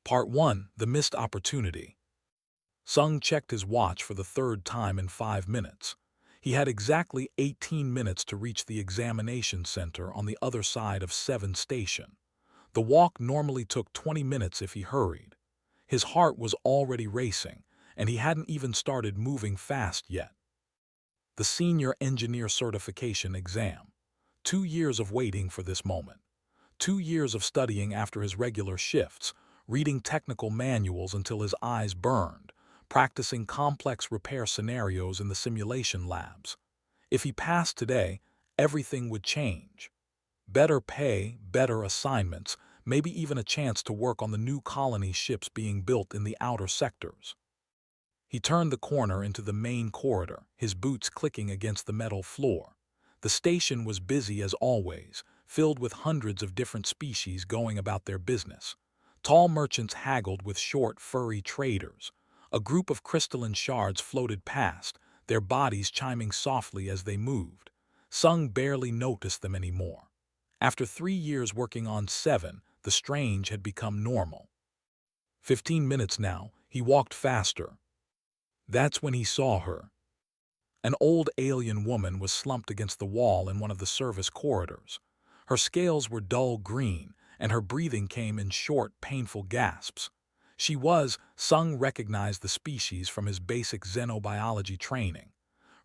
Part 1. The Missed Opportunity. Sung checked his watch for the third time in 5 minutes. He had exactly 18 minutes to reach the examination center on the other side of 7 Station. The walk normally took 20 minutes if he hurried. His heart was already racing, and he hadn't even started moving fast yet. The Senior Engineer Certification Exam. 2 years of waiting for this moment. 2 years of studying after his regular shifts, reading technical manuals until his eyes burned, practicing complex repair scenarios in the simulation labs. If he passed today, everything would change. Better pay, better assignments, maybe even a chance to work on the new colony ships being built in the outer sectors. He turned the corner into the main corridor, his boots clicking against the metal floor. The station was busy as always, filled with hundreds of different species going about their business. Tall merchants haggled with short, furry traders. A group of crystalline shards floated past, their bodies chiming softly as they moved. Sung barely noticed them anymore. After 3 years working on 7, the strange had become normal. 15 minutes now, he walked faster. That's when he saw her. An old alien woman was slumped against the wall in one of the service corridors. Her scales were dull green, and her breathing came in short, painful gasps. Sung recognized the species from his basic xenobiology training.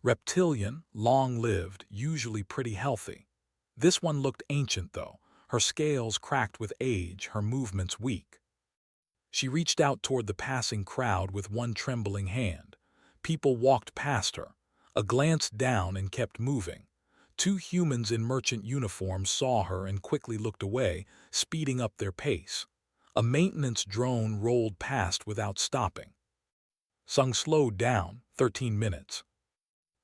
Reptilian, long-lived, usually pretty healthy. This one looked ancient, though, her scales cracked with age, her movements weak. She reached out toward the passing crowd with one trembling hand. People walked past her. A glance down and kept moving. 2 humans in merchant uniforms saw her and quickly looked away, speeding up their pace. A maintenance drone rolled past without stopping. Sung slowed down, 13 minutes.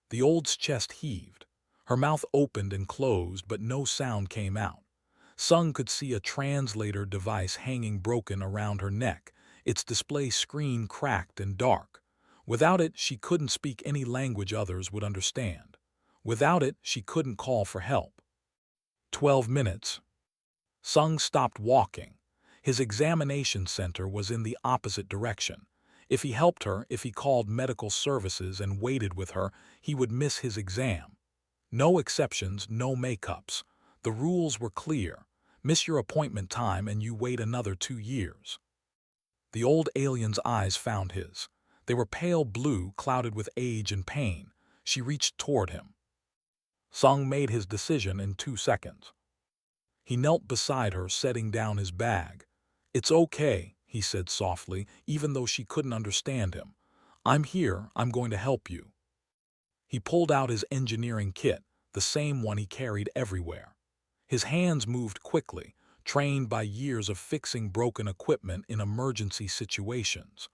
The old's chest heaved. Her mouth opened and closed, but no sound came out. Sung could see a translator device hanging broken around her neck, its display screen cracked and dark. Without it, she couldn't speak any language others would understand. Without it, she couldn't call for help. 12 minutes. Sung stopped walking. His examination center was in the opposite direction. If he helped her, if he called medical services and waited with her, he would miss his exam. No exceptions, no makeups. The rules were clear. Miss your appointment time and you wait another 2 years. The old alien's eyes found his. They were pale blue, clouded with age and pain. She reached toward him. Sung made his decision in 2 seconds. He knelt beside her, setting down his bag. "It's okay," he said softly, even though she couldn't understand him. "I'm here, I'm going to help you." He pulled out his engineering kit, the same one he carried everywhere. His hands moved quickly, trained by years of fixing broken equipment in emergency situations.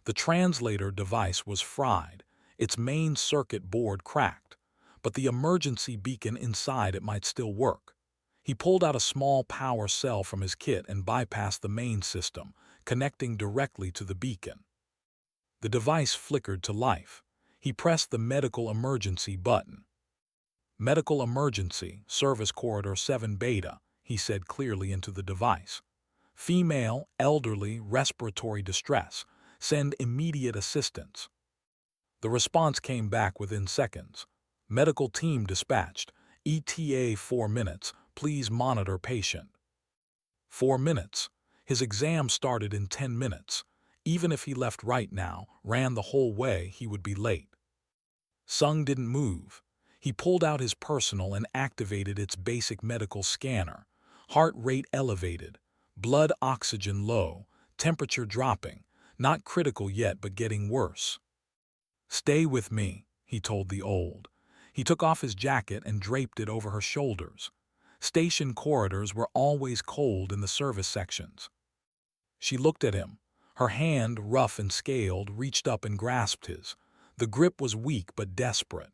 The translator device was fried, its main circuit board cracked, but the emergency beacon inside it might still work. He pulled out a small power cell from his kit and bypassed the main system, connecting directly to the beacon. The device flickered to life. He pressed the medical emergency button. "Medical emergency, service corridor 7 beta," he said clearly into the device. "Female, elderly, respiratory distress. Send immediate assistance." The response came back within seconds. "Medical team dispatched. ETA 4 minutes. Please monitor patient." 4 minutes. His exam started in 10 minutes. Even if he left right now, ran the whole way, he would be late. Sung didn't move. He pulled out his personal and activated its basic medical scanner. Heart rate elevated. Blood oxygen low. Temperature dropping. Not critical yet, but getting worse. "Stay with me," he told the old. He took off his jacket and draped it over her shoulders. Station corridors were always cold in the service sections. She looked at him. Her hand, rough and scaled, reached up and grasped his. The grip was weak but desperate.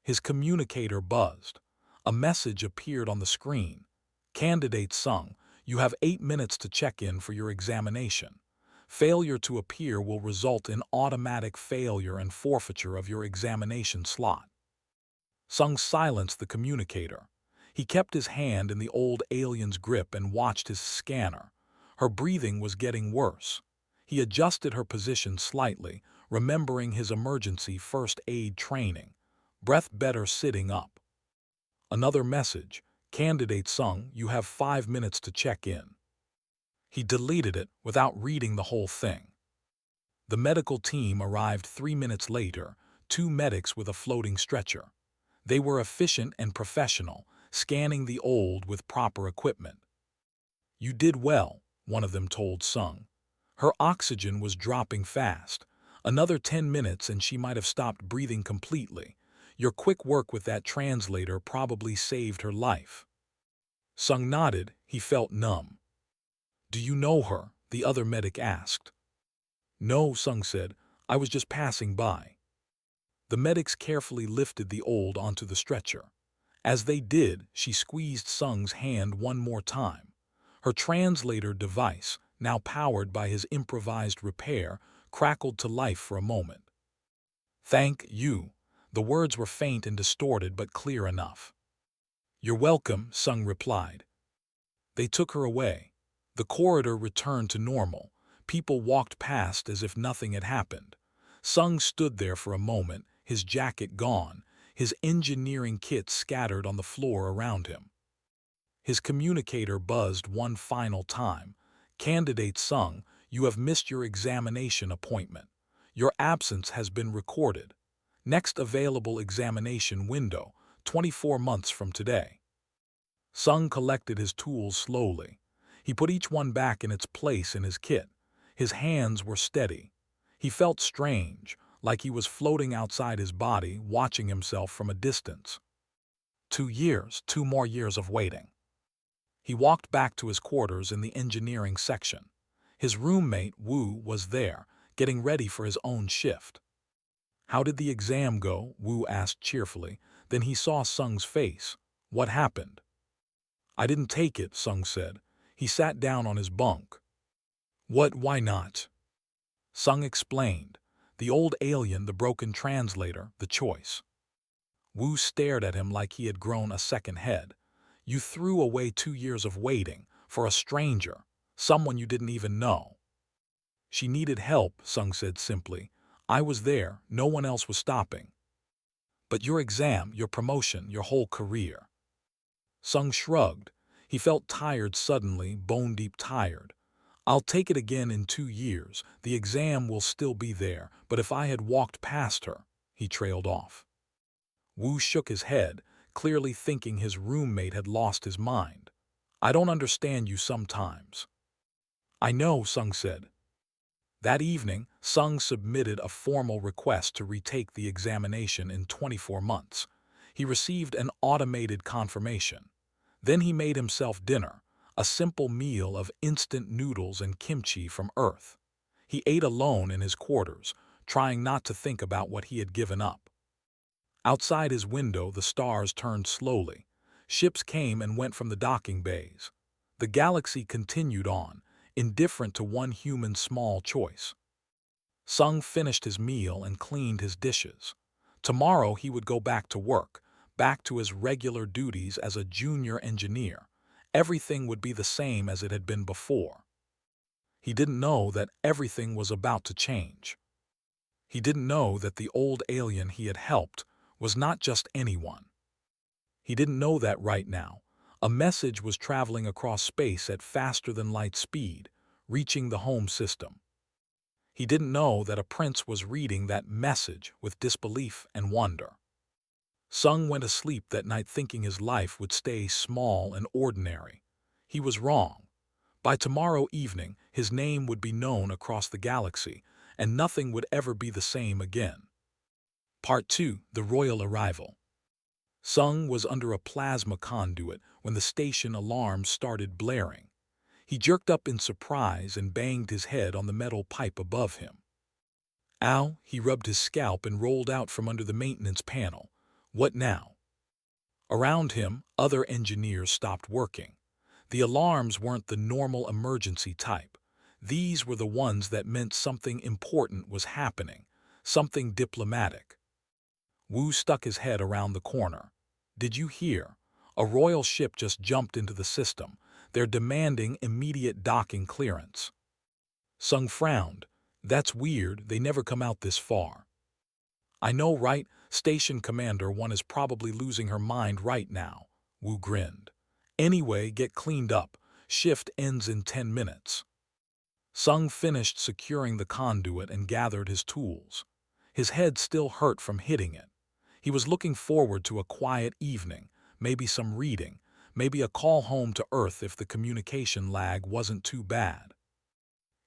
His communicator buzzed. A message appeared on the screen. "Candidate Sung, you have 8 minutes to check in for your examination. Failure to appear will result in automatic failure and forfeiture of your examination slot." Sung silenced the communicator. He kept his hand in the old alien's grip and watched his scanner. Her breathing was getting worse. He adjusted her position slightly, remembering his emergency first aid training. Breath better sitting up. Another message. Candidate Sung, you have 5 minutes to check in. He deleted it without reading the whole thing. The medical team arrived 3 minutes later, 2 medics with a floating stretcher. They were efficient and professional, scanning the old with proper equipment. You did well, one of them told Sung. Her oxygen was dropping fast. Another 10 minutes and she might have stopped breathing completely. Your quick work with that translator probably saved her life. Sung nodded. He felt numb. Do you know her? The other medic asked. No, Sung said. I was just passing by. The medics carefully lifted the old onto the stretcher. As they did, she squeezed Sung's hand one more time. Her translator device, now powered by his improvised repair, crackled to life for a moment. Thank you. The words were faint and distorted but clear enough. You're welcome, Sung replied. They took her away. The corridor returned to normal. People walked past as if nothing had happened. Sung stood there for a moment, his jacket gone, his engineering kit scattered on the floor around him. His communicator buzzed one final time. Candidate Sung, you have missed your examination appointment. Your absence has been recorded. Next available examination window, 24 months from today. Sung collected his tools slowly. He put each one back in its place in his kit. His hands were steady. He felt strange, like he was floating outside his body, watching himself from a distance. 2 years, 2 more years of waiting. He walked back to his quarters in the engineering section. His roommate, Wu, was there, getting ready for his own shift. How did the exam go? Wu asked cheerfully. Then he saw Sung's face. What happened? I didn't take it, Sung said. He sat down on his bunk. What, why not? Sung explained. The old alien, the broken translator, the choice. Wu stared at him like he had grown a second head. You threw away 2 years of waiting for a stranger, someone you didn't even know. She needed help, Sung said simply. I was there, no one else was stopping. But your exam, your promotion, your whole career. Sung shrugged. He felt tired suddenly, bone-deep tired. I'll take it again in 2 years. The exam will still be there, but if I had walked past her, he trailed off. Wu shook his head, clearly thinking his roommate had lost his mind. I don't understand you sometimes. I know, Sung said. That evening, Sung submitted a formal request to retake the examination in 24 months. He received an automated confirmation. Then he made himself dinner, a simple meal of instant noodles and kimchi from Earth. He ate alone in his quarters, trying not to think about what he had given up. Outside his window, the stars turned slowly. Ships came and went from the docking bays. The galaxy continued on, indifferent to one human's small choice. Sung finished his meal and cleaned his dishes. Tomorrow he would go back to work, back to his regular duties as a junior engineer. Everything would be the same as it had been before. He didn't know that everything was about to change. He didn't know that the old alien he had helped was not just anyone. He didn't know that right now. A message was traveling across space at faster-than-light speed, reaching the home system. He didn't know that a prince was reading that message with disbelief and wonder. Sung went to sleep that night thinking his life would stay small and ordinary. He was wrong. By tomorrow evening, his name would be known across the galaxy, and nothing would ever be the same again. Part 2. The Royal Arrival. Sung was under a plasma conduit when the station alarm started blaring. He jerked up in surprise and banged his head on the metal pipe above him. Ow! He rubbed his scalp and rolled out from under the maintenance panel. What now? Around him, other engineers stopped working. The alarms weren't the normal emergency type. These were the ones that meant something important was happening, something diplomatic. Wu stuck his head around the corner. Did you hear? A royal ship just jumped into the system. They're demanding immediate docking clearance. Sung frowned. That's weird, they never come out this far. I know, right? Station Commander 1 is probably losing her mind right now. Wu grinned. Anyway, get cleaned up. Shift ends in 10 minutes. Sung finished securing the conduit and gathered his tools. His head still hurt from hitting it. He was looking forward to a quiet evening, maybe some reading, maybe a call home to Earth if the communication lag wasn't too bad.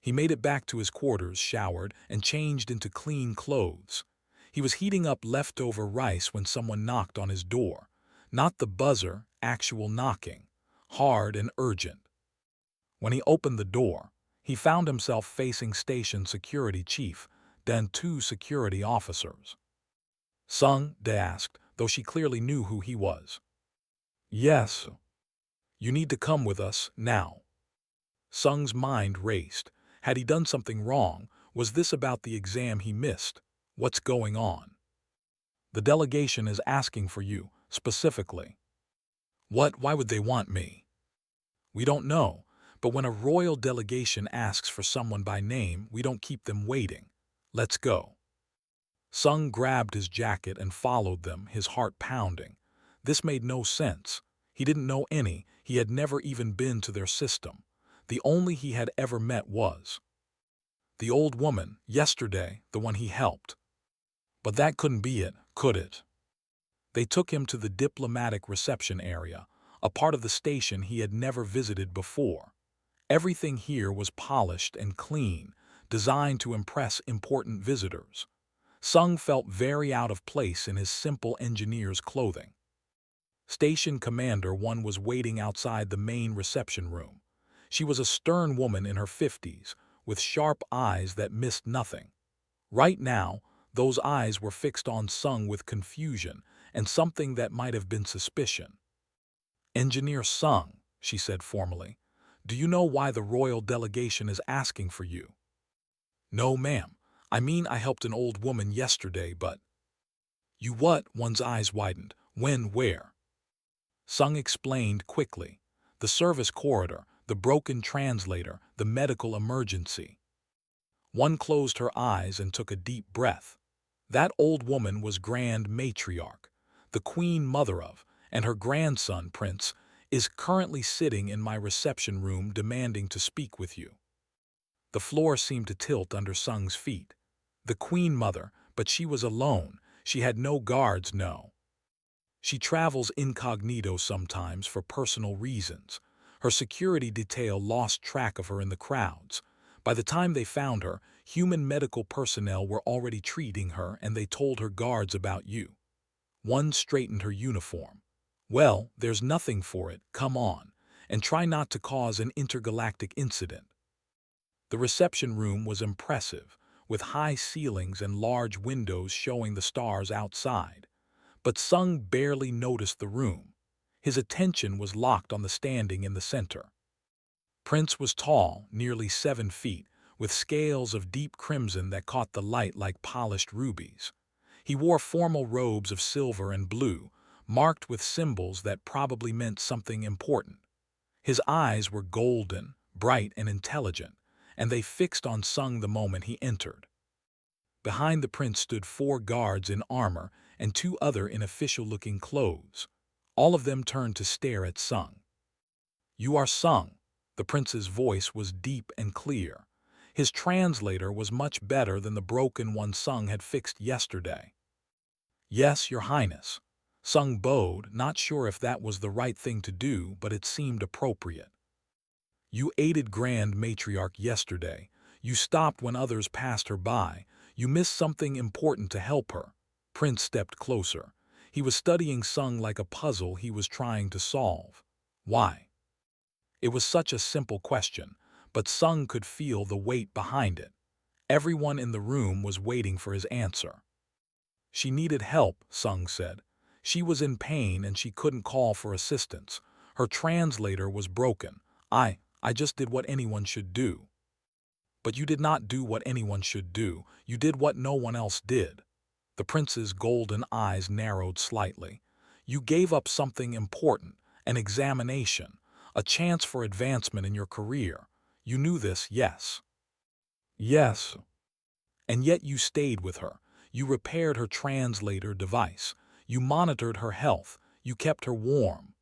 He made it back to his quarters, showered, and changed into clean clothes. He was heating up leftover rice when someone knocked on his door. Not the buzzer, actual knocking. Hard and urgent. When he opened the door, he found himself facing Station Security Chief, then 2 security officers. Sung, they asked, though she clearly knew who he was. Yes. You need to come with us, now. Sung's mind raced. Had he done something wrong? Was this about the exam he missed? What's going on? The delegation is asking for you, specifically. What? Why would they want me? We don't know, but when a royal delegation asks for someone by name, we don't keep them waiting. Let's go. Sung grabbed his jacket and followed them, his heart pounding. This made no sense. He didn't know any, he had never even been to their system. The only he had ever met was the old woman, yesterday, the one he helped. But that couldn't be it, could it? They took him to the diplomatic reception area, a part of the station he had never visited before. Everything here was polished and clean, designed to impress important visitors. Sung felt very out of place in his simple engineer's clothing. Station Commander 1 was waiting outside the main reception room. She was a stern woman in her 50s, with sharp eyes that missed nothing. Right now, those eyes were fixed on Sung with confusion and something that might have been suspicion. Engineer Sung, she said formally, do you know why the royal delegation is asking for you? No, ma'am. I mean, I helped an old woman yesterday, but... You what? One's eyes widened. When, where? Sung explained quickly. The service corridor, the broken translator, the medical emergency. One closed her eyes and took a deep breath. That old woman was Grand Matriarch, the Queen Mother of, and her grandson, Prince, is currently sitting in my reception room demanding to speak with you. The floor seemed to tilt under Sung's feet. The Queen Mother, but she was alone. She had no guards, no. She travels incognito sometimes for personal reasons. Her security detail lost track of her in the crowds. By the time they found her, human medical personnel were already treating her and they told her guards about you. One straightened her uniform. Well, there's nothing for it, come on, and try not to cause an intergalactic incident. The reception room was impressive, with high ceilings and large windows showing the stars outside. But Sung barely noticed the room. His attention was locked on the standing in the center. Prince was tall, nearly 7 feet, with scales of deep crimson that caught the light like polished rubies. He wore formal robes of silver and blue, marked with symbols that probably meant something important. His eyes were golden, bright and intelligent, and they fixed on Sung the moment he entered. Behind the prince stood 4 guards in armor and 2 other in official-looking clothes. All of them turned to stare at Sung. You are Sung. The prince's voice was deep and clear. His translator was much better than the broken one Sung had fixed yesterday. Yes, your highness. Sung bowed, not sure if that was the right thing to do, but it seemed appropriate. You aided Grand Matriarch yesterday. You stopped when others passed her by. You missed something important to help her. Prince stepped closer. He was studying Sung like a puzzle he was trying to solve. Why? It was such a simple question, but Sung could feel the weight behind it. Everyone in the room was waiting for his answer. She needed help, Sung said. She was in pain and she couldn't call for assistance. Her translator was broken. I just did what anyone should do. But you did not do what anyone should do. You did what no one else did. The prince's golden eyes narrowed slightly. You gave up something important, an examination, a chance for advancement in your career. You knew this, yes. Yes. And yet you stayed with her. You repaired her translator device. You monitored her health. You kept her warm.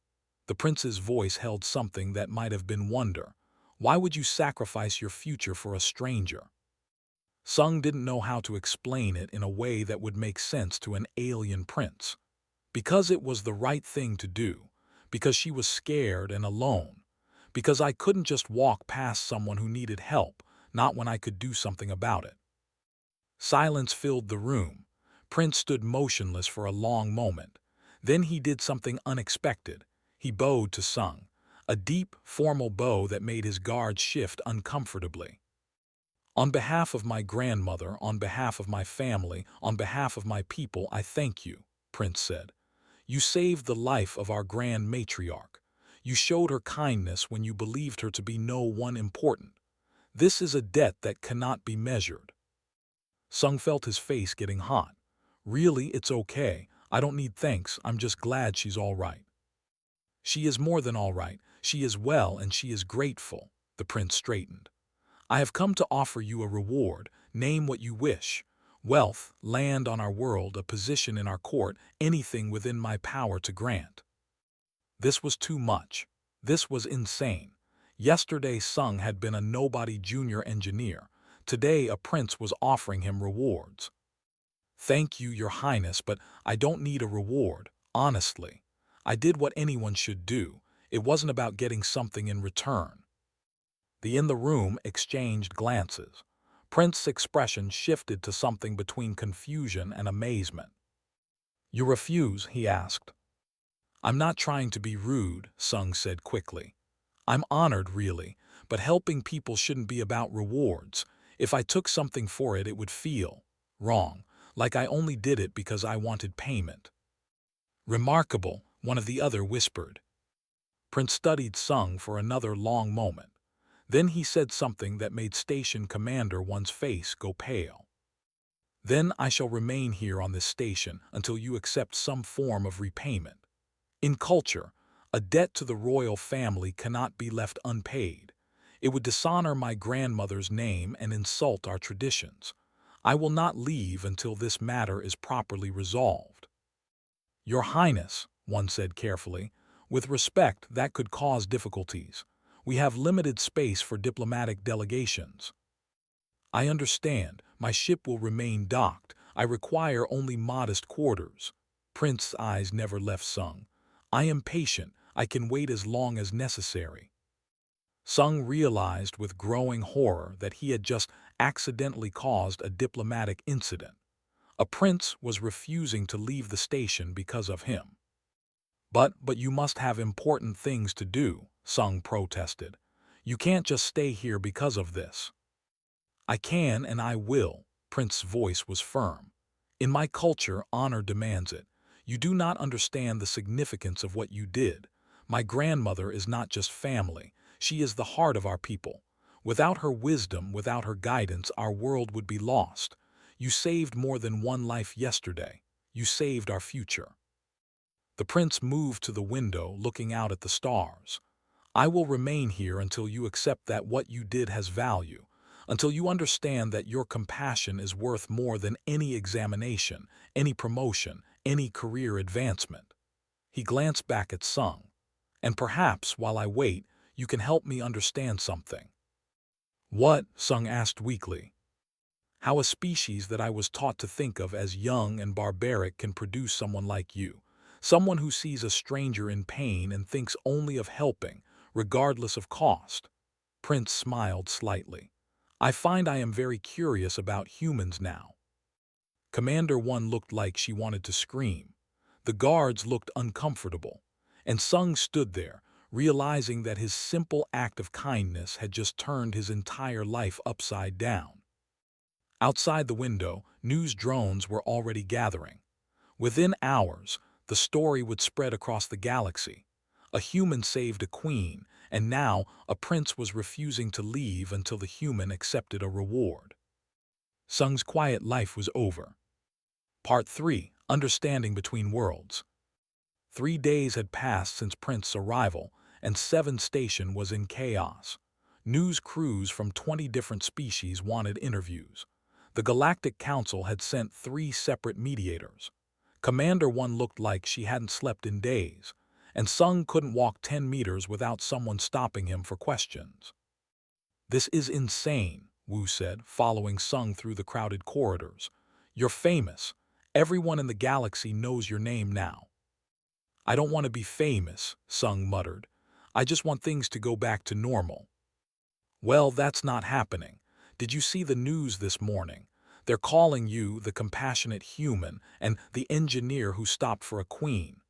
The prince's voice held something that might have been wonder. Why would you sacrifice your future for a stranger? Sung didn't know how to explain it in a way that would make sense to an alien prince. Because it was the right thing to do. Because she was scared and alone. Because I couldn't just walk past someone who needed help, not when I could do something about it. Silence filled the room. Prince stood motionless for a long moment. Then he did something unexpected. He bowed to Sung, a deep, formal bow that made his guards shift uncomfortably. On behalf of my grandmother, on behalf of my family, on behalf of my people, I thank you, Prince said. You saved the life of our grand matriarch. You showed her kindness when you believed her to be no one important. This is a debt that cannot be measured. Sung felt his face getting hot. Really, it's okay. I don't need thanks. I'm just glad she's all right. She is more than all right. She is well and she is grateful. The prince straightened. I have come to offer you a reward. Name what you wish. Wealth, land on our world, a position in our court, anything within my power to grant. This was too much. This was insane. Yesterday Sung had been a nobody junior engineer. Today a prince was offering him rewards. Thank you, Your Highness, but I don't need a reward, honestly. I did what anyone should do. It wasn't about getting something in return. The in the room exchanged glances. Prince's expression shifted to something between confusion and amazement. You refuse, he asked. I'm not trying to be rude, Sung said quickly. I'm honored, really, but helping people shouldn't be about rewards. If I took something for it, it would feel wrong, like I only did it because I wanted payment. Remarkable, one of the other whispered. Prince studied Sung for another long moment. Then he said something that made Station Commander One's face go pale. Then I shall remain here on this station until you accept some form of repayment. In culture, a debt to the royal family cannot be left unpaid. It would dishonor my grandmother's name and insult our traditions. I will not leave until this matter is properly resolved. Your Highness, one said carefully, with respect that could cause difficulties. We have limited space for diplomatic delegations. I understand. My ship will remain docked. I require only modest quarters. Prince's eyes never left Sung. I am patient. I can wait as long as necessary. Sung realized with growing horror that he had just accidentally caused a diplomatic incident. A prince was refusing to leave the station because of him. But you must have important things to do, Sung protested. You can't just stay here because of this. I can and I will, Prince's voice was firm. In my culture, honor demands it. You do not understand the significance of what you did. My grandmother is not just family. She is the heart of our people. Without her wisdom, without her guidance, our world would be lost. You saved more than one life yesterday. You saved our future. The prince moved to the window, looking out at the stars. I will remain here until you accept that what you did has value, until you understand that your compassion is worth more than any examination, any promotion, any career advancement. He glanced back at Sung. And perhaps, while I wait, you can help me understand something. What? Sung asked weakly. How a species that I was taught to think of as young and barbaric can produce someone like you. Someone who sees a stranger in pain and thinks only of helping, regardless of cost. Prince smiled slightly. I find I am very curious about humans now. Commander One looked like she wanted to scream. The guards looked uncomfortable. And Sung stood there, realizing that his simple act of kindness had just turned his entire life upside down. Outside the window, news drones were already gathering. Within hours, the story would spread across the galaxy. A human saved a queen, and now a prince was refusing to leave until the human accepted a reward. Sung's quiet life was over. Part 3. Understanding Between Worlds. 3 days had passed since Prince's arrival, and 7 station was in chaos. News crews from 20 different species wanted interviews. The Galactic Council had sent 3 separate mediators. Commander 1 looked like she hadn't slept in days, and Sung couldn't walk 10 meters without someone stopping him for questions. "This is insane," Wu said, following Sung through the crowded corridors. "You're famous. Everyone in the galaxy knows your name now." "I don't want to be famous," Sung muttered. "I just want things to go back to normal." "Well, that's not happening. Did you see the news this morning? They're calling you the compassionate human and the engineer who stopped for a queen.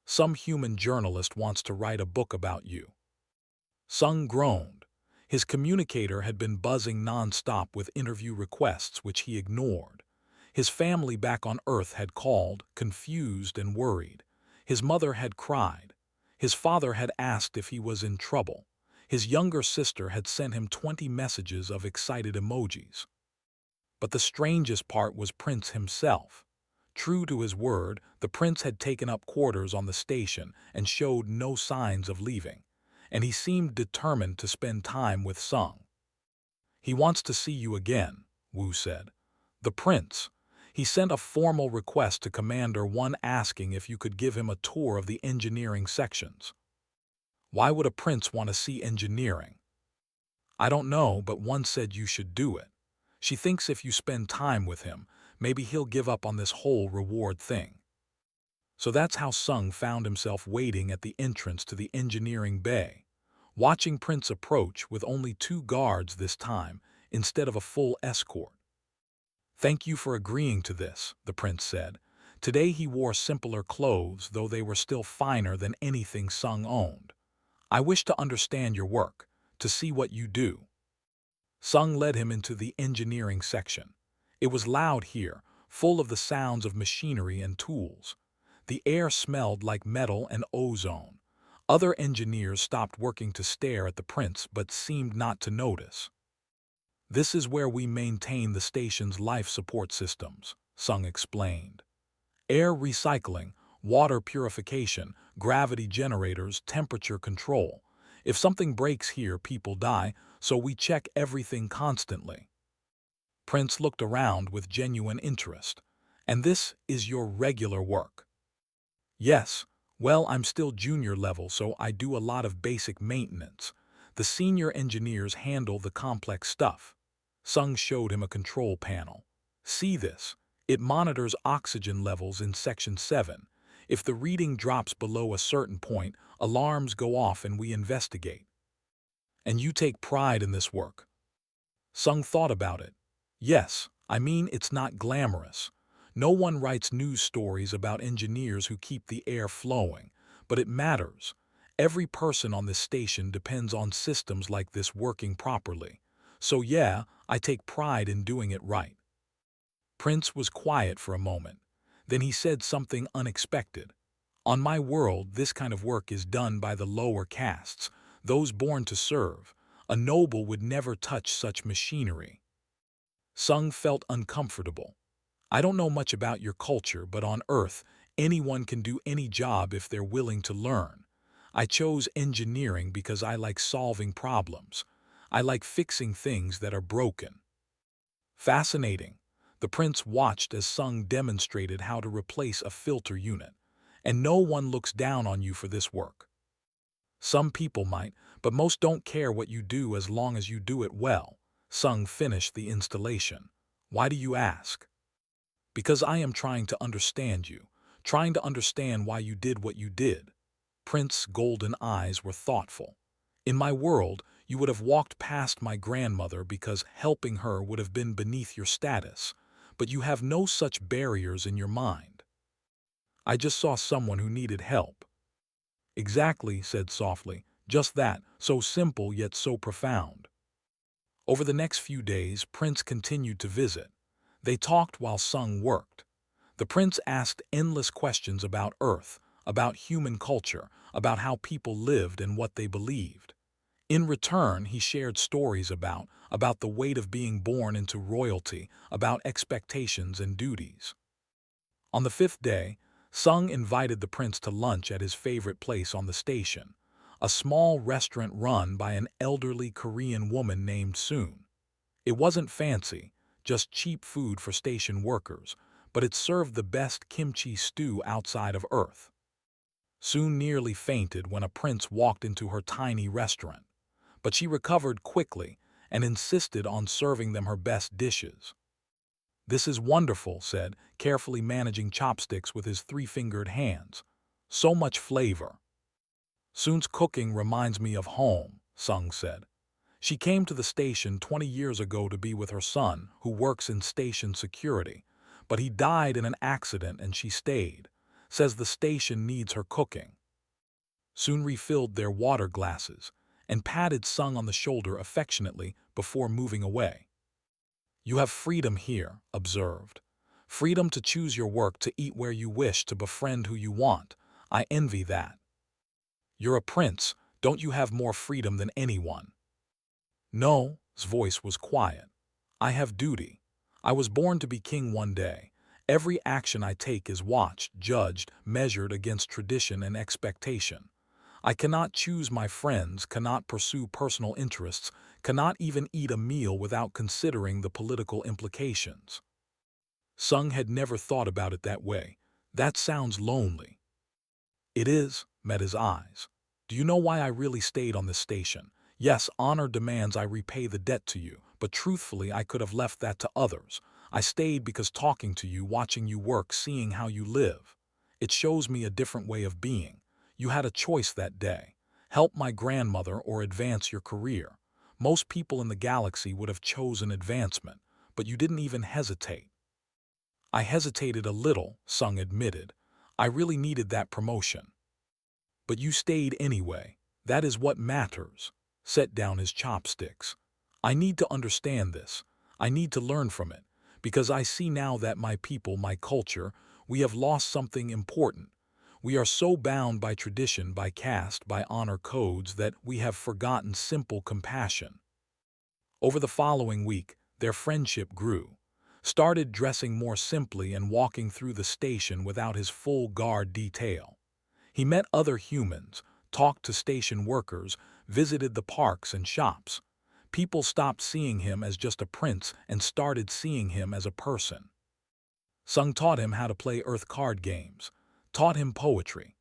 Some human journalist wants to write a book about you." Sung groaned. His communicator had been buzzing non-stop with interview requests which he ignored. His family back on Earth had called, confused and worried. His mother had cried. His father had asked if he was in trouble. His younger sister had sent him 20 messages of excited emojis. But the strangest part was Prince himself. True to his word, the prince had taken up quarters on the station and showed no signs of leaving, and he seemed determined to spend time with Sung. "He wants to see you again," Wu said. "The prince. He sent a formal request to Commander 1 asking if you could give him a tour of the engineering sections." "Why would a prince want to see engineering?" "I don't know, but one said you should do it. She thinks if you spend time with him, maybe he'll give up on this whole reward thing." So that's how Sung found himself waiting at the entrance to the engineering bay, watching Prince approach with only 2 guards this time, instead of a full escort. "Thank you for agreeing to this," the prince said. Today he wore simpler clothes, though they were still finer than anything Sung owned. "I wish to understand your work, to see what you do." Sung led him into the engineering section. It was loud here, full of the sounds of machinery and tools. The air smelled like metal and ozone. Other engineers stopped working to stare at the prince but seemed not to notice. "This is where we maintain the station's life support systems," Sung explained. "Air recycling, water purification, gravity generators, temperature control. If something breaks here, people die, so we check everything constantly." Prince looked around with genuine interest. "And this is your regular work?" "Yes. Well, I'm still junior level, so I do a lot of basic maintenance. The senior engineers handle the complex stuff." Sung showed him a control panel. "See this? It monitors oxygen levels in Section 7. If the reading drops below a certain point, alarms go off and we investigate." "And you take pride in this work?" Sung thought about it. "Yes, I mean it's not glamorous. No one writes news stories about engineers who keep the air flowing, but it matters. Every person on this station depends on systems like this working properly. So yeah, I take pride in doing it right." Prince was quiet for a moment. Then he said something unexpected. "On my world, this kind of work is done by the lower castes, those born to serve. A noble would never touch such machinery." Sung felt uncomfortable. "I don't know much about your culture, but on Earth, anyone can do any job if they're willing to learn. I chose engineering because I like solving problems. I like fixing things that are broken." Fascinating. The prince watched as Sung demonstrated how to replace a filter unit. "And no one looks down on you for this work." "Some people might, but most don't care what you do as long as you do it well." Sung finished the installation. "Why do you ask?" "Because I am trying to understand you, trying to understand why you did what you did." Prince's golden eyes were thoughtful. "In my world, you would have walked past my grandmother because helping her would have been beneath your status, but you have no such barriers in your mind." "I just saw someone who needed help." "Exactly," said softly. "Just that, so simple yet so profound." Over the next few days, Prince continued to visit. They talked while Sung worked. The prince asked endless questions about Earth, about human culture, about how people lived and what they believed. In return, he shared stories about the weight of being born into royalty, about expectations and duties. On the 5th day, Sung invited the prince to lunch at his favorite place on the station, a small restaurant run by an elderly Korean woman named Soon. It wasn't fancy, just cheap food for station workers, but it served the best kimchi stew outside of Earth. Soon nearly fainted when a prince walked into her tiny restaurant, but she recovered quickly and insisted on serving them her best dishes. "This is wonderful," said, carefully managing chopsticks with his three-fingered hands. "So much flavor." "Soon's cooking reminds me of home," Sung said. "She came to the station 20 years ago to be with her son, who works in station security, but he died in an accident and she stayed. Says the station needs her cooking." Soon refilled their water glasses and patted Sung on the shoulder affectionately before moving away. "You have freedom here," observed. "Freedom to choose your work, to eat where you wish, to befriend who you want. I envy that." "You're a prince. Don't you have more freedom than anyone?" "No," his voice was quiet. "I have duty. I was born to be king one day. Every action I take is watched, judged, measured against tradition and expectation. I cannot choose my friends, cannot pursue personal interests, cannot even eat a meal without considering the political implications." Sung had never thought about it that way. "That sounds lonely." "It is," met his eyes. "Do you know why I really stayed on this station? Yes, honor demands I repay the debt to you, but truthfully I could have left that to others. I stayed because talking to you, watching you work, seeing how you live, it shows me a different way of being. You had a choice that day. Help my grandmother or advance your career. Most people in the galaxy would have chosen advancement, but you didn't even hesitate." "I hesitated a little," Sung admitted. "I really needed that promotion." "But you stayed anyway. That is what matters." Set down his chopsticks. "I need to understand this. I need to learn from it, because I see now that my people, my culture, we have lost something important. We are so bound by tradition, by caste, by honor codes that we have forgotten simple compassion." Over the following week, their friendship grew. Started dressing more simply and walking through the station without his full guard detail. He met other humans, talked to station workers, visited the parks and shops. People stopped seeing him as just a prince and started seeing him as a person. Sung taught him how to play Earth card games, taught him poetry.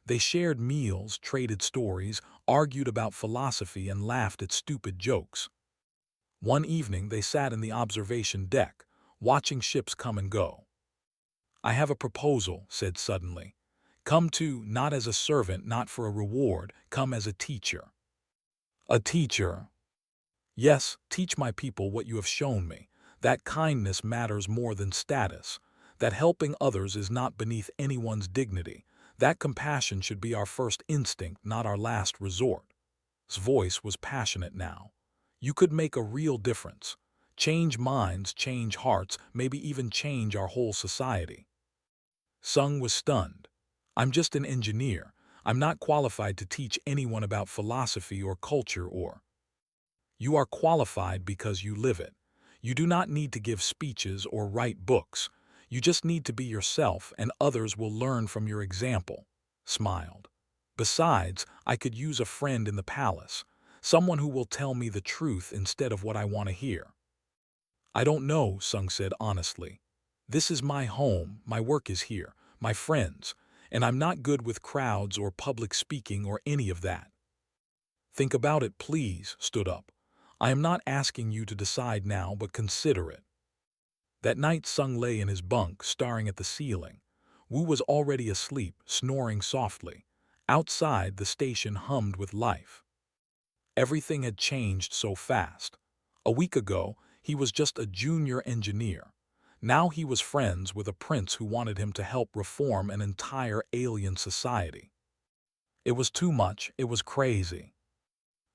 They shared meals, traded stories, argued about philosophy, and laughed at stupid jokes. One evening they sat in the observation deck, watching ships come and go. "I have a proposal," said suddenly. "Come to, not as a servant, not for a reward, come as a teacher." "A teacher?" "Yes, teach my people what you have shown me, that kindness matters more than status, that helping others is not beneath anyone's dignity, that compassion should be our first instinct, not our last resort." His voice was passionate now. "You could make a real difference. Change minds, change hearts, maybe even change our whole society." Sung was stunned. "I'm just an engineer. I'm not qualified to teach anyone about philosophy or culture or—" "You are qualified because you live it. You do not need to give speeches or write books. You just need to be yourself, and others will learn from your example." Smiled. "Besides, I could use a friend in the palace, someone who will tell me the truth instead of what I want to hear." "I don't know," Sung said honestly. "This is my home, my work is here, my friends, and I'm not good with crowds or public speaking or any of that." "Think about it, please," stood up. "I am not asking you to decide now, but consider it." That night Sung lay in his bunk, staring at the ceiling. Wu was already asleep, snoring softly. Outside, the station hummed with life. Everything had changed so fast. A week ago, he was just a junior engineer. Now he was friends with a prince who wanted him to help reform an entire alien society. It was too much, it was crazy.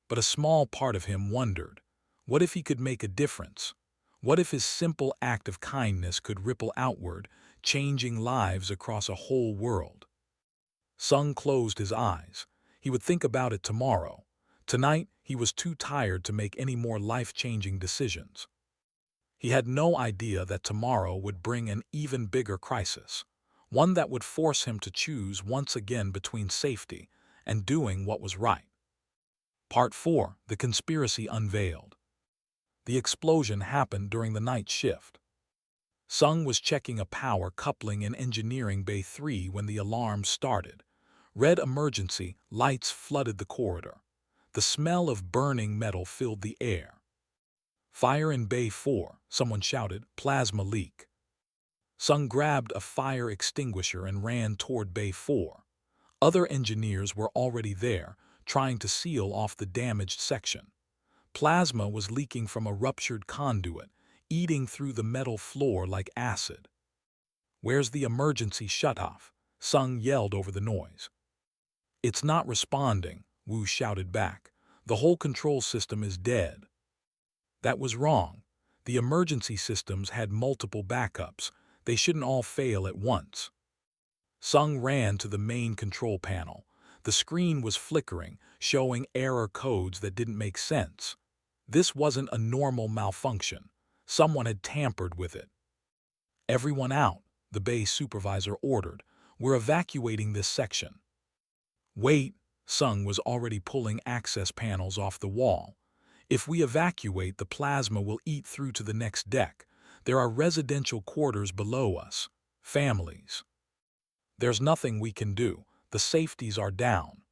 But a small part of him wondered, what if he could make a difference? What if his simple act of kindness could ripple outward, changing lives across a whole world? Sung closed his eyes. He would think about it tomorrow. Tonight, he was too tired to make any more life-changing decisions. He had no idea that tomorrow would bring an even bigger crisis, one that would force him to choose once again between safety and doing what was right. Part 4. The Conspiracy Unveiled. The explosion happened during the night shift. Sung was checking a power coupling in Engineering Bay 3 when the alarm started. Red emergency lights flooded the corridor. The smell of burning metal filled the air. Fire in Bay 4, someone shouted, plasma leak. Sung grabbed a fire extinguisher and ran toward Bay 4. Other engineers were already there, trying to seal off the damaged section. Plasma was leaking from a ruptured conduit, eating through the metal floor like acid. "Where's the emergency shutoff?" Sung yelled over the noise. "It's not responding," Wu shouted back. "The whole control system is dead." That was wrong. The emergency systems had multiple backups. They shouldn't all fail at once. Sung ran to the main control panel. The screen was flickering, showing error codes that didn't make sense. This wasn't a normal malfunction. Someone had tampered with it. "Everyone out," the base supervisor ordered. "We're evacuating this section." "Wait," Sung was already pulling access panels off the wall. "If we evacuate, the plasma will eat through to the next deck. There are residential quarters below us. Families. There's nothing we can do. The safeties are down."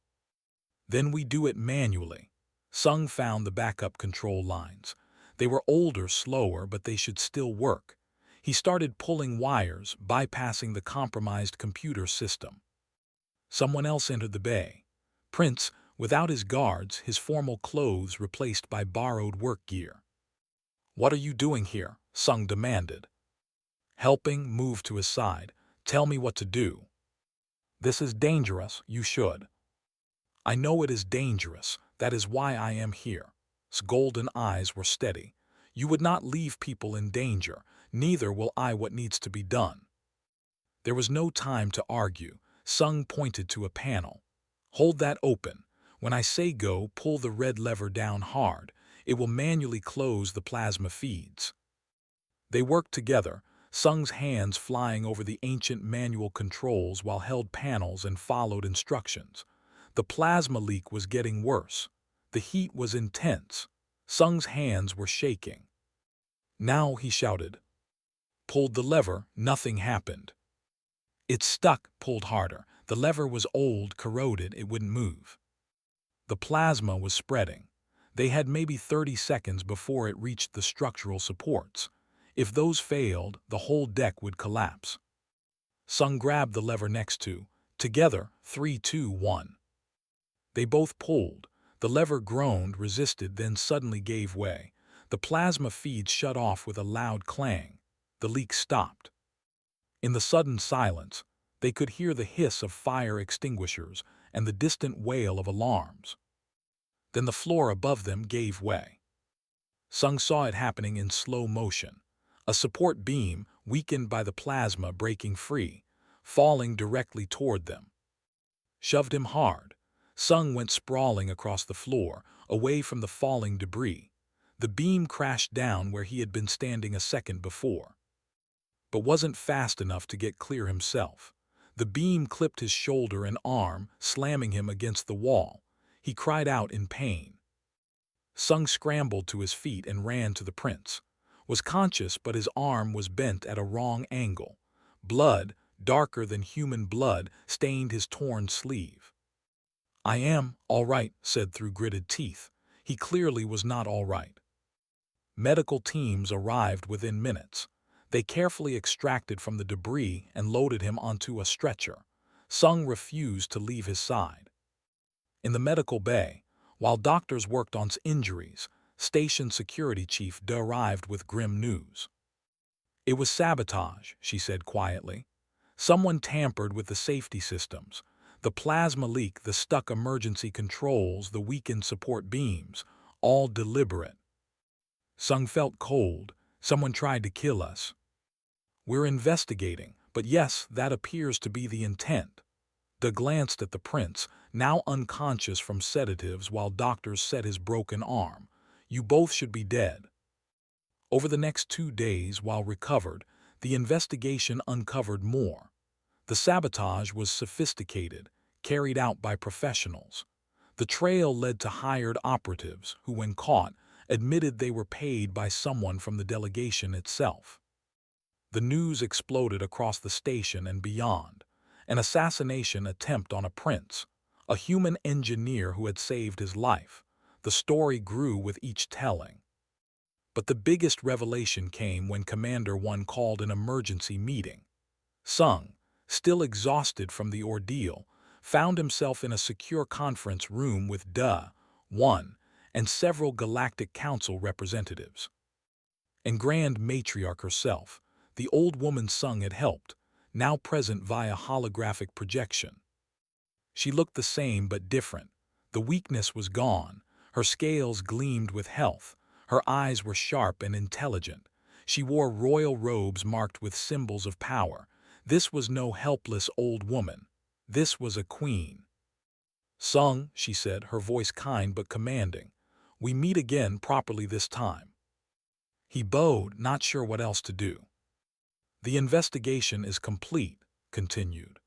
"Then we do it manually." Sung found the backup control lines. They were older, slower, but they should still work. He started pulling wires, bypassing the compromised computer system. Someone else entered the bay. Prince, without his guards, his formal clothes replaced by borrowed work gear. "What are you doing here?" Sung demanded. "Helping." Moved to his side. "Tell me what to do." "This is dangerous. You should." "I know it is dangerous. That is why I am here." His golden eyes were steady. "You would not leave people in danger. Neither will I. What needs to be done." There was no time to argue. Sung pointed to a panel. "Hold that open. When I say go, pull the red lever down hard. It will manually close the plasma feeds." They worked together, Sung's hands flying over the ancient manual controls while held panels and followed instructions. The plasma leak was getting worse. The heat was intense. Sung's hands were shaking. "Now," he shouted. Pulled the lever, nothing happened. "It stuck." Pulled harder. The lever was old, corroded, it wouldn't move. The plasma was spreading. They had maybe 30 seconds before it reached the structural supports. If those failed, the whole deck would collapse. Sung grabbed the lever next to. Together, 3, 2, 1. They both pulled. The lever groaned, resisted, then suddenly gave way. The plasma feeds shut off with a loud clang. The leak stopped. In the sudden silence, they could hear the hiss of fire extinguishers and the distant wail of alarms. Then the floor above them gave way. Sung saw it happening in slow motion. A support beam, weakened by the plasma, breaking free, falling directly toward them. Shoved him hard. Sung went sprawling across the floor, away from the falling debris. The beam crashed down where he had been standing a second before, but wasn't fast enough to get clear himself. The beam clipped his shoulder and arm, slamming him against the wall. He cried out in pain. Sung scrambled to his feet and ran to the prince. Was conscious, but his arm was bent at a wrong angle. Blood, darker than human blood, stained his torn sleeve. "I am all right," said through gritted teeth. He clearly was not all right. Medical teams arrived within minutes. They carefully extracted from the debris and loaded him onto a stretcher. Sung refused to leave his side. In the medical bay, while doctors worked on injuries, Station Security Chief De arrived with grim news. "It was sabotage," she said quietly. "Someone tampered with the safety systems. The plasma leak, the stuck emergency controls, the weakened support beams, all deliberate." Sung felt cold. "Someone tried to kill us." "We're investigating, but yes, that appears to be the intent." De glanced at the prince, now unconscious from sedatives while doctors set his broken arm. "You both should be dead." Over the next 2 days, while recovered, the investigation uncovered more. The sabotage was sophisticated, carried out by professionals. The trail led to hired operatives who, when caught, admitted they were paid by someone from the delegation itself. The news exploded across the station and beyond. An assassination attempt on a prince, a human engineer who had saved his life. The story grew with each telling. But the biggest revelation came when Commander One called an emergency meeting. Sung, still exhausted from the ordeal, found himself in a secure conference room with One and several Galactic Council representatives. And Grand Matriarch herself, the old woman Sung had helped, now present via holographic projection. She looked the same but different. The weakness was gone. Her scales gleamed with health. Her eyes were sharp and intelligent. She wore royal robes marked with symbols of power. This was no helpless old woman. This was a queen. "Sung," she said, her voice kind but commanding, "we meet again properly this time." He bowed, not sure what else to do. "The investigation is complete," continued.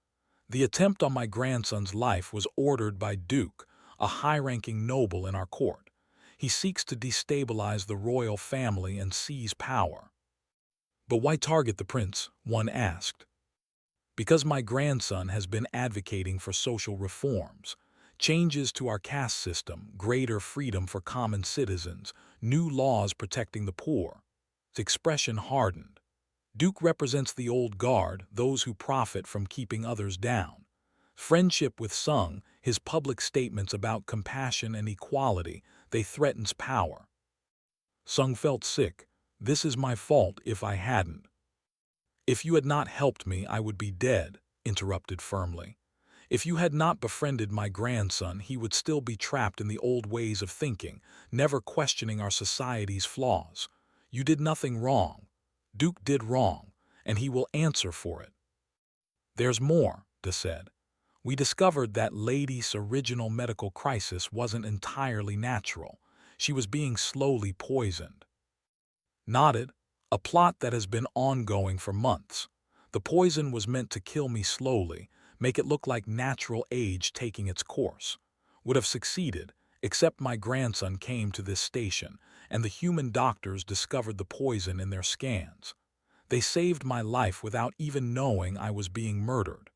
"The attempt on my grandson's life was ordered by Duke, a high-ranking noble in our court. He seeks to destabilize the royal family and seize power." "But why target the prince?" one asked. "Because my grandson has been advocating for social reforms, changes to our caste system, greater freedom for common citizens, new laws protecting the poor." His expression hardened. Duke represents the old guard, those who profit from keeping others down. Friendship with Sung, his public statements about compassion and equality, they threatens power. Sung felt sick. "This is my fault if I hadn't." "If you had not helped me, I would be dead," interrupted firmly. "If you had not befriended my grandson, he would still be trapped in the old ways of thinking, never questioning our society's flaws. You did nothing wrong. Duke did wrong, and he will answer for it." "There's more," De said. "We discovered that Lady's original medical crisis wasn't entirely natural. She was being slowly poisoned." Nodded. "A plot that has been ongoing for months. The poison was meant to kill me slowly, make it look like natural age taking its course. Would have succeeded, except my grandson came to this station, and the human doctors discovered the poison in their scans. They saved my life without even knowing I was being murdered."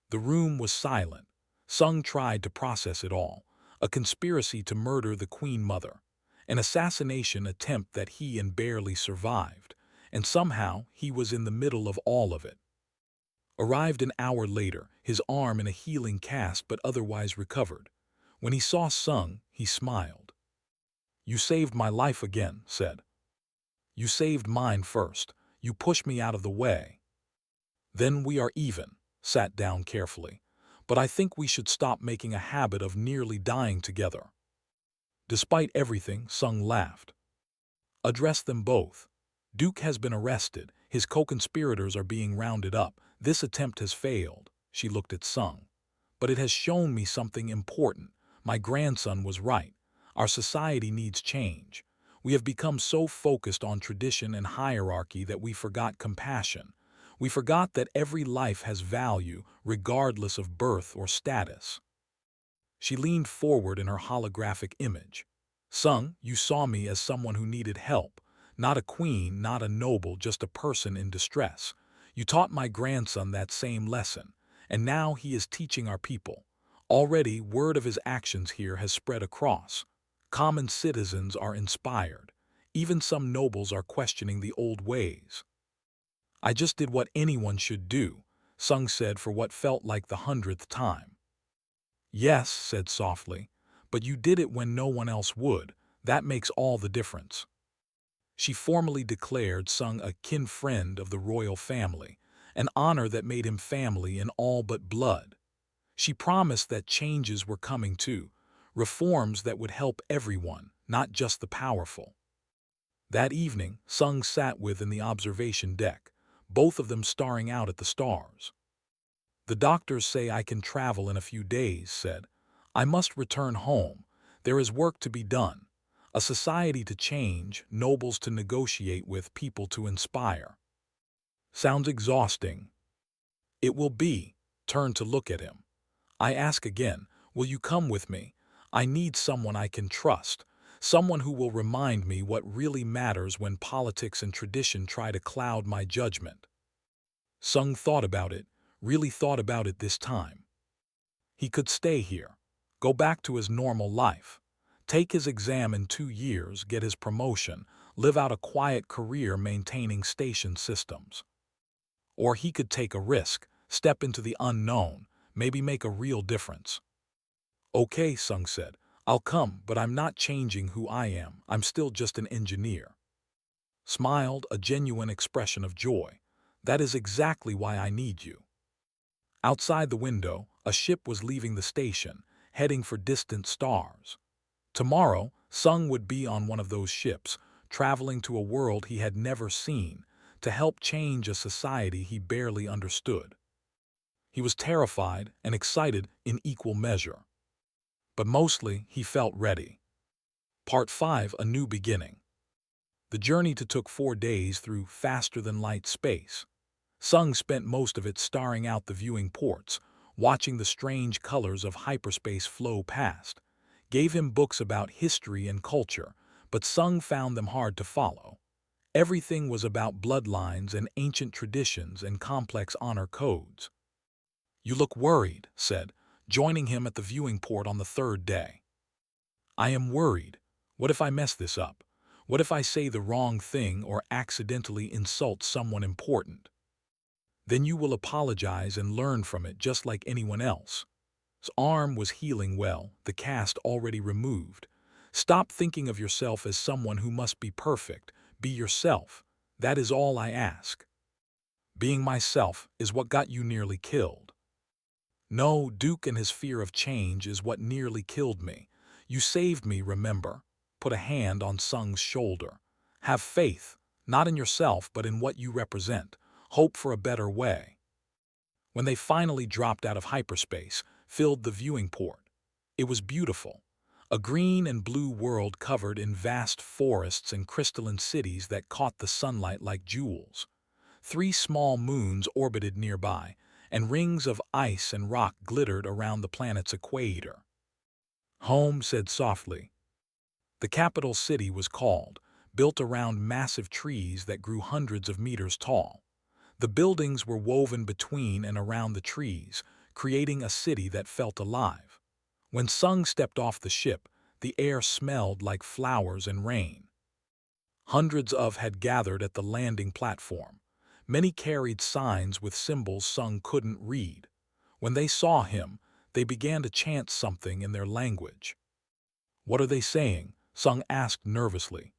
The room was silent. Sung tried to process it all. A conspiracy to murder the Queen Mother. An assassination attempt that he and barely survived. And somehow he was in the middle of all of it. Arrived an hour later, his arm in a healing cast but otherwise recovered. When he saw Sung, he smiled. "You saved my life again," said. "You saved mine first. You pushed me out of the way." "Then we are even," sat down carefully. "But I think we should stop making a habit of nearly dying together." Despite everything, Sung laughed. "Address them both. Duke has been arrested. His co-conspirators are being rounded up. This attempt has failed." She looked at Sung. "But it has shown me something important. My grandson was right. Our society needs change. We have become so focused on tradition and hierarchy that we forgot compassion. We forgot that every life has value, regardless of birth or status." She leaned forward in her holographic image. "Sung, you saw me as someone who needed help. Not a queen, not a noble, just a person in distress. You taught my grandson that same lesson, and now he is teaching our people. Already, word of his actions here has spread across. Common citizens are inspired. Even some nobles are questioning the old ways." "I just did what anyone should do," Sung said for what felt like the 100th time. "Yes," said softly, "but you did it when no one else would. That makes all the difference." She formally declared Sung a kin friend of the royal family, an honor that made him family in all but blood. She promised that changes were coming too, reforms that would help everyone, not just the powerful. That evening, Sung sat with in the observation deck, both of them staring out at the stars. "The doctors say I can travel in a few days," said. "I must return home. There is work to be done. A society to change, nobles to negotiate with, people to inspire." "Sounds exhausting." "It will be." Turned to look at him. "I ask again, Will you come with me? I need someone I can trust, someone who will remind me what really matters when politics and tradition try to cloud my judgment. Sung thought about it, really thought about it this time. He could stay here, go back to his normal life, take his exam in 2 years, get his promotion, live out a quiet career maintaining station systems. Or he could take a risk, step into the unknown, maybe make a real difference. Okay, Sung said, I'll come, but I'm not changing who I am. I'm still just an engineer. Smiled, a genuine expression of joy. That is exactly why I need you. Outside the window, a ship was leaving the station, heading for distant stars. Tomorrow, Sung would be on one of those ships, traveling to a world he had never seen, to help change a society he barely understood. He was terrified and excited in equal measure. But mostly, he felt ready. Part 5, A New Beginning. The journey took 4 days through faster-than-light space. Sung spent most of it staring out the viewing ports, watching the strange colors of hyperspace flow past. Gave him books about history and culture, but Sung found them hard to follow. Everything was about bloodlines and ancient traditions and complex honor codes. You look worried, said, joining him at the viewing port on the 3rd day. I am worried. What if I mess this up? What if I say the wrong thing or accidentally insult someone important? Then you will apologize and learn from it just like anyone else. His arm was healing well, the cast already removed. Stop thinking of yourself as someone who must be perfect. Be yourself. That is all I ask. Being myself is what got you nearly killed. No, Duke and his fear of change is what nearly killed me. You saved me, remember? Put a hand on Sung's shoulder. Have faith, not in yourself but in what you represent. Hope for a better way. When they finally dropped out of hyperspace, filled the viewing port. It was beautiful. A green and blue world covered in vast forests and crystalline cities that caught the sunlight like jewels. 3 small moons orbited nearby, and rings of ice and rock glittered around the planet's equator. Home said softly. The capital city was called, built around massive trees that grew hundreds of meters tall. The buildings were woven between and around the trees, creating a city that felt alive. When Sung stepped off the ship, the air smelled like flowers and rain. Hundreds of had gathered at the landing platform. Many carried signs with symbols Sung couldn't read. When they saw him, they began to chant something in their language. What are they saying? Sung asked nervously.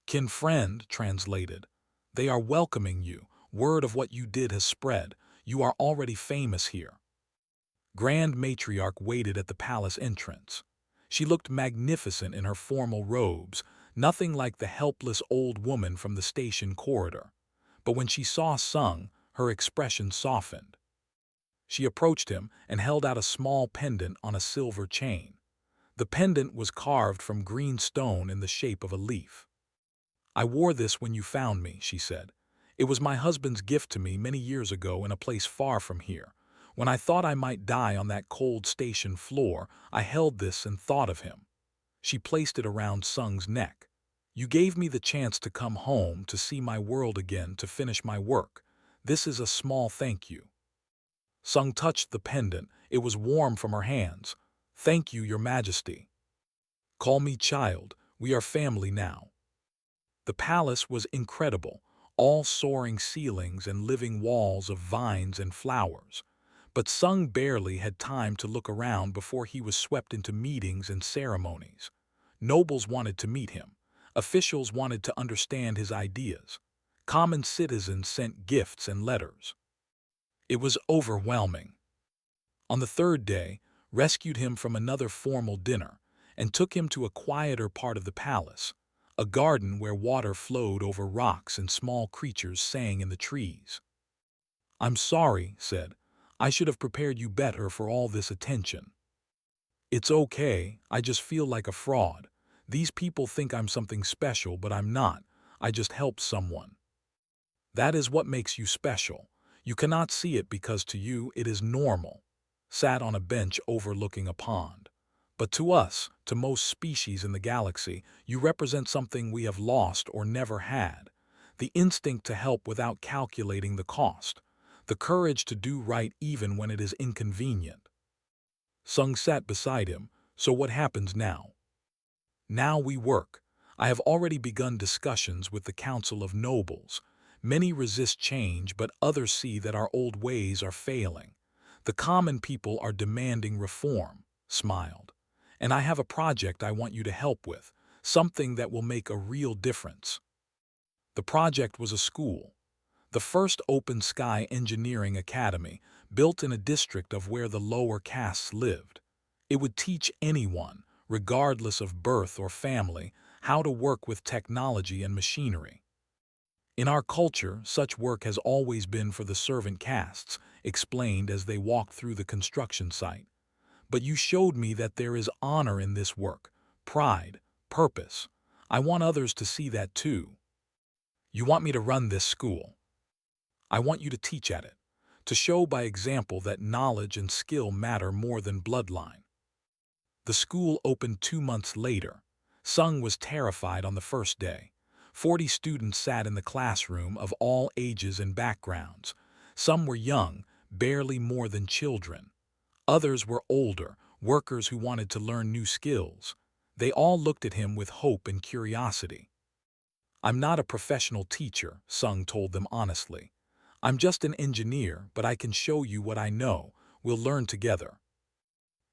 Kin friend, translated. They are welcoming you. Word of what you did has spread. You are already famous here. Grand Matriarch waited at the palace entrance. She looked magnificent in her formal robes, nothing like the helpless old woman from the station corridor. But when she saw Sung, her expression softened. She approached him and held out a small pendant on a silver chain. The pendant was carved from green stone in the shape of a leaf. I wore this when you found me, she said. It was my husband's gift to me many years ago in a place far from here. When I thought I might die on that cold station floor, I held this and thought of him. She placed it around Sung's neck. You gave me the chance to come home, to see my world again, to finish my work. This is a small thank you. Sung touched the pendant. It was warm from her hands. Thank you, Your Majesty. Call me child. We are family now. The palace was incredible, all soaring ceilings and living walls of vines and flowers. But Sung barely had time to look around before he was swept into meetings and ceremonies. Nobles wanted to meet him. Officials wanted to understand his ideas. Common citizens sent gifts and letters. It was overwhelming. On the 3rd day, rescued him from another formal dinner and took him to a quieter part of the palace, a garden where water flowed over rocks and small creatures sang in the trees. I'm sorry, said. I should have prepared you better for all this attention. It's okay, I just feel like a fraud. These people think I'm something special, but I'm not. I just helped someone. That is what makes you special. You cannot see it because to you it is normal. sat on a bench overlooking a pond. But to us, to most species in the galaxy, you represent something we have lost or never had. The instinct to help without calculating the cost. The courage to do right even when it is inconvenient. Sung sat beside him. So what happens now? Now we work. I have already begun discussions with the Council of Nobles. Many resist change, but others see that our old ways are failing. The common people are demanding reform, smiled. And I have a project I want you to help with, something that will make a real difference. The project was a school. The first open-sky engineering academy, built in a district of where the lower castes lived. It would teach anyone, regardless of birth or family, how to work with technology and machinery. In our culture, such work has always been for the servant castes, explained as they walked through the construction site. But you showed me that there is honor in this work, pride, purpose. I want others to see that too. You want me to run this school. I want you to teach at it, to show by example that knowledge and skill matter more than bloodline. The school opened 2 months later. Sung was terrified on the first day. 40 students sat in the classroom of all ages and backgrounds. Some were young, barely more than children. Others were older, workers who wanted to learn new skills. They all looked at him with hope and curiosity. I'm not a professional teacher, Sung told them honestly. I'm just an engineer, but I can show you what I know. We'll learn together.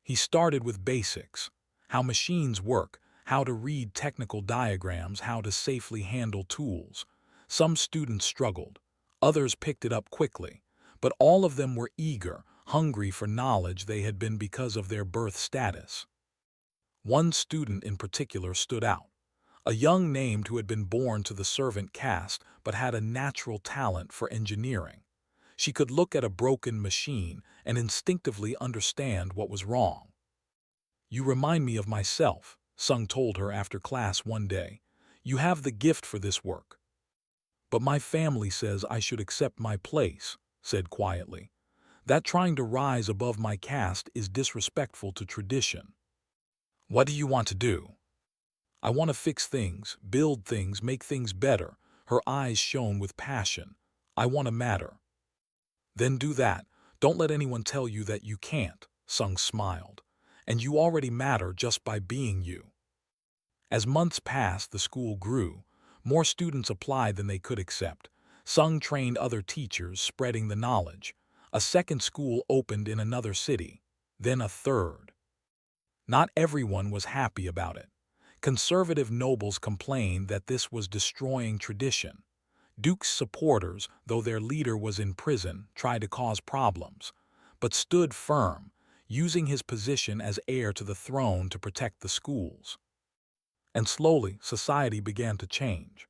He started with basics, how machines work, how to read technical diagrams, how to safely handle tools. Some students struggled, others picked it up quickly, but all of them were eager, hungry for knowledge they had been because of their birth status. One student in particular stood out, a young named who had been born to the servant caste but had a natural talent for engineering. She could look at a broken machine and instinctively understand what was wrong. You remind me of myself, Sung told her after class one day. You have the gift for this work. But my family says I should accept my place, said quietly. That trying to rise above my caste is disrespectful to tradition. What do you want to do? I want to fix things, build things, make things better. Her eyes shone with passion. I want to matter. Then do that. Don't let anyone tell you that you can't, Sung smiled. And you already matter just by being you. As months passed, the school grew. More students applied than they could accept. Sung trained other teachers, spreading the knowledge. A second school opened in another city, then a third. Not everyone was happy about it. Conservative nobles complained that this was destroying tradition. Duke's supporters, though their leader was in prison, tried to cause problems, but stood firm, using his position as heir to the throne to protect the schools. And slowly, society began to change.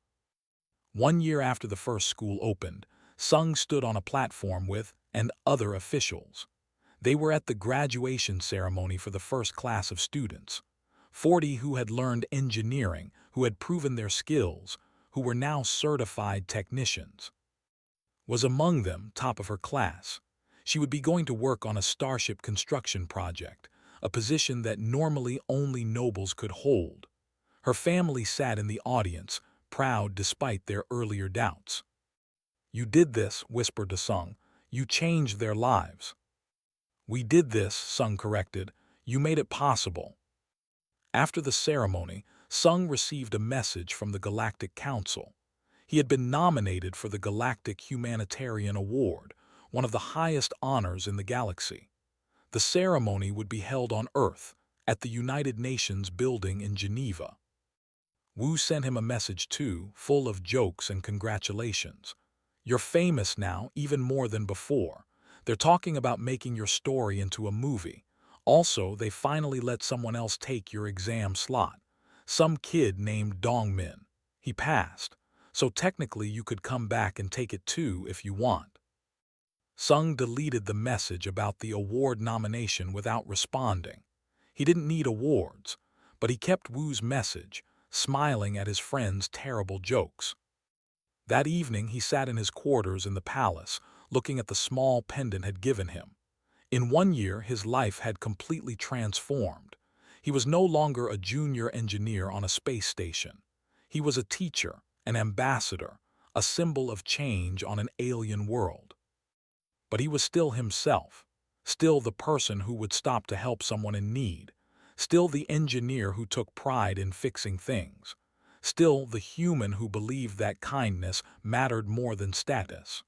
1 year after the first school opened, Sung stood on a platform with and other officials. They were at the graduation ceremony for the first class of students. 40 who had learned engineering, who had proven their skills, who were now certified technicians. Was among them, top of her class. She would be going to work on a starship construction project, a position that normally only nobles could hold. Her family sat in the audience, proud despite their earlier doubts. You did this, whispered to Sung. You changed their lives. We did this, Sung corrected. You made it possible. After the ceremony, Sung received a message from the Galactic Council. He had been nominated for the Galactic Humanitarian Award, one of the highest honors in the galaxy. The ceremony would be held on Earth, at the United Nations building in Geneva. Wu sent him a message too, full of jokes and congratulations. You're famous now, even more than before. They're talking about making your story into a movie. Also, they finally let someone else take your exam slot. Some kid named Dongmin. He passed, so technically you could come back and take it too if you want. Sung deleted the message about the award nomination without responding. He didn't need awards, but he kept Wu's message, smiling at his friend's terrible jokes. That evening he sat in his quarters in the palace, looking at the small pendant had given him. In 1 year, his life had completely transformed. He was no longer a junior engineer on a space station. He was a teacher, an ambassador, a symbol of change on an alien world. But he was still himself, still the person who would stop to help someone in need, still the engineer who took pride in fixing things, still the human who believed that kindness mattered more than status.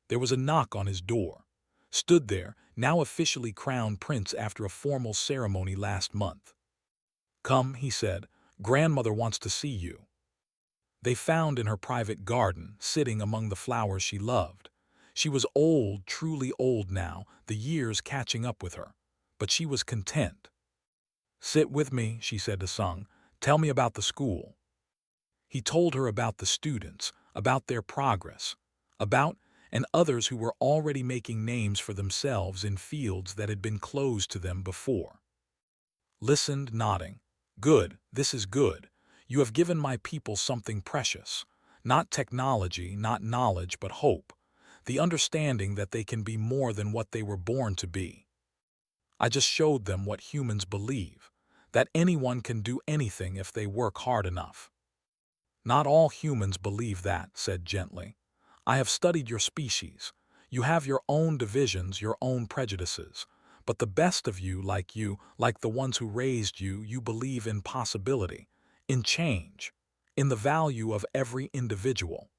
There was a knock on his door. Stood there, now officially crowned prince after a formal ceremony last month. "Come," he said, "grandmother wants to see you." They found in her private garden, sitting among the flowers she loved. She was old, truly old now, the years catching up with her. But she was content. "Sit with me," she said to Sung. "Tell me about the school." He told her about the students, about their progress, about and others who were already making names for themselves in fields that had been closed to them before. Listened, nodding. "Good, this is good. You have given my people something precious. Not technology, not knowledge, but hope. The understanding that they can be more than what they were born to be. I just showed them what humans believe, that anyone can do anything if they work hard enough." "Not all humans believe that," said gently. "I have studied your species. You have your own divisions, your own prejudices. But the best of you, like the ones who raised you, you believe in possibility, in change, in the value of every individual."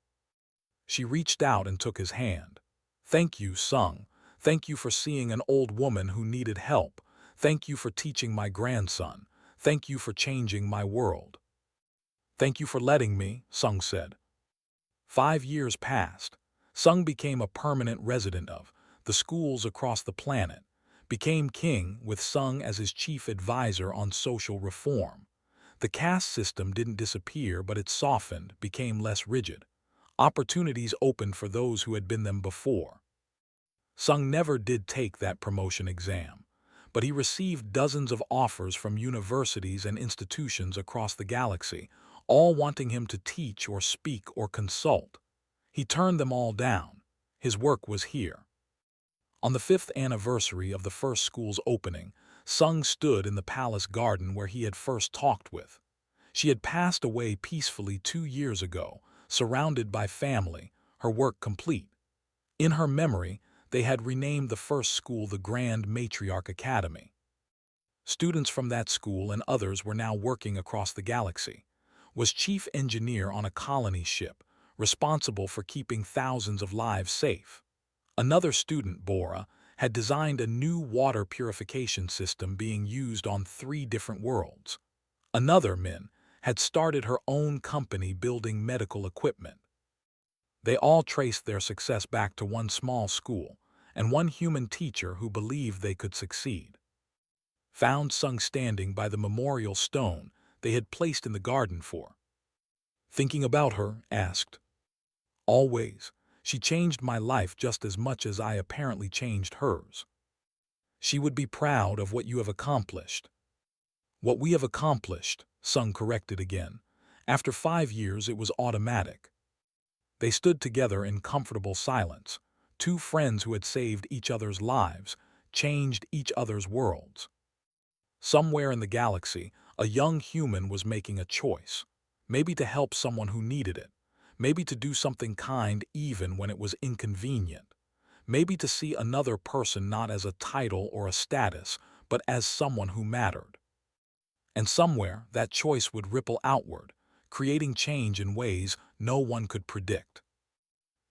She reached out and took his hand. "Thank you, Sung. Thank you for seeing an old woman who needed help. Thank you for teaching my grandson. Thank you for changing my world." "Thank you for letting me," Sung said. 5 years passed. Sung became a permanent resident of the schools across the planet, became king with Sung as his chief advisor on social reform. The caste system didn't disappear, but it softened, became less rigid. Opportunities opened for those who had been them before. Sung never did take that promotion exam, but he received dozens of offers from universities and institutions across the galaxy, all wanting him to teach or speak or consult. He turned them all down. His work was here. On the 5th anniversary of the first school's opening, Sung stood in the palace garden where he had first talked with. She had passed away peacefully 2 years ago, surrounded by family, her work complete. In her memory, they had renamed the first school the Grand Matriarch Academy. Students from that school and others were now working across the galaxy. Was chief engineer on a colony ship, responsible for keeping thousands of lives safe. Another student, Bora, had designed a new water purification system being used on 3 different worlds. Another, Min, had started her own company building medical equipment. They all traced their success back to one small school and one human teacher who believed they could succeed. Found Sung standing by the memorial stone they had placed in the garden for. "Thinking about her?" asked. "Always. She changed my life just as much as I apparently changed hers. She would be proud of what you have accomplished." "What we have accomplished," Sung corrected again. After 5 years it was automatic. They stood together in comfortable silence, 2 friends who had saved each other's lives, changed each other's worlds. Somewhere in the galaxy, a young human was making a choice. Maybe to help someone who needed it. Maybe to do something kind even when it was inconvenient. Maybe to see another person not as a title or a status, but as someone who mattered. And somewhere, that choice would ripple outward, creating change in ways no one could predict.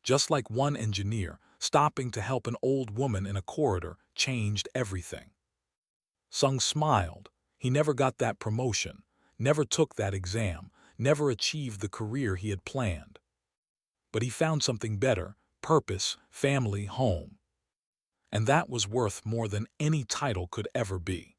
Just like one engineer stopping to help an old woman in a corridor changed everything. Sung smiled. He never got that promotion, never took that exam, never achieved the career he had planned. But he found something better: purpose, family, home. And that was worth more than any title could ever be.